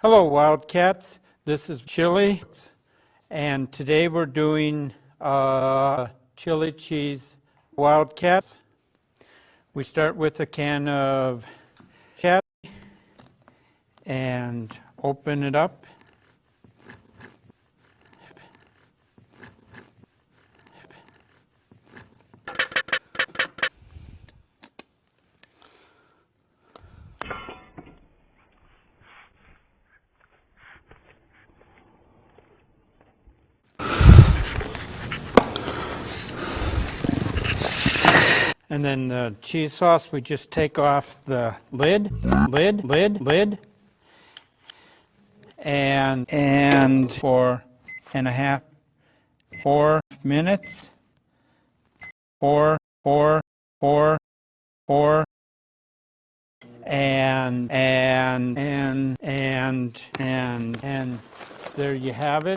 Hello Wildcats, this is Chili, and today we're doing chili cheese Wildcats. We start with a can of chat and open it up. And then the cheese sauce, we just take off the lid, and for 4 minutes, and there you have it.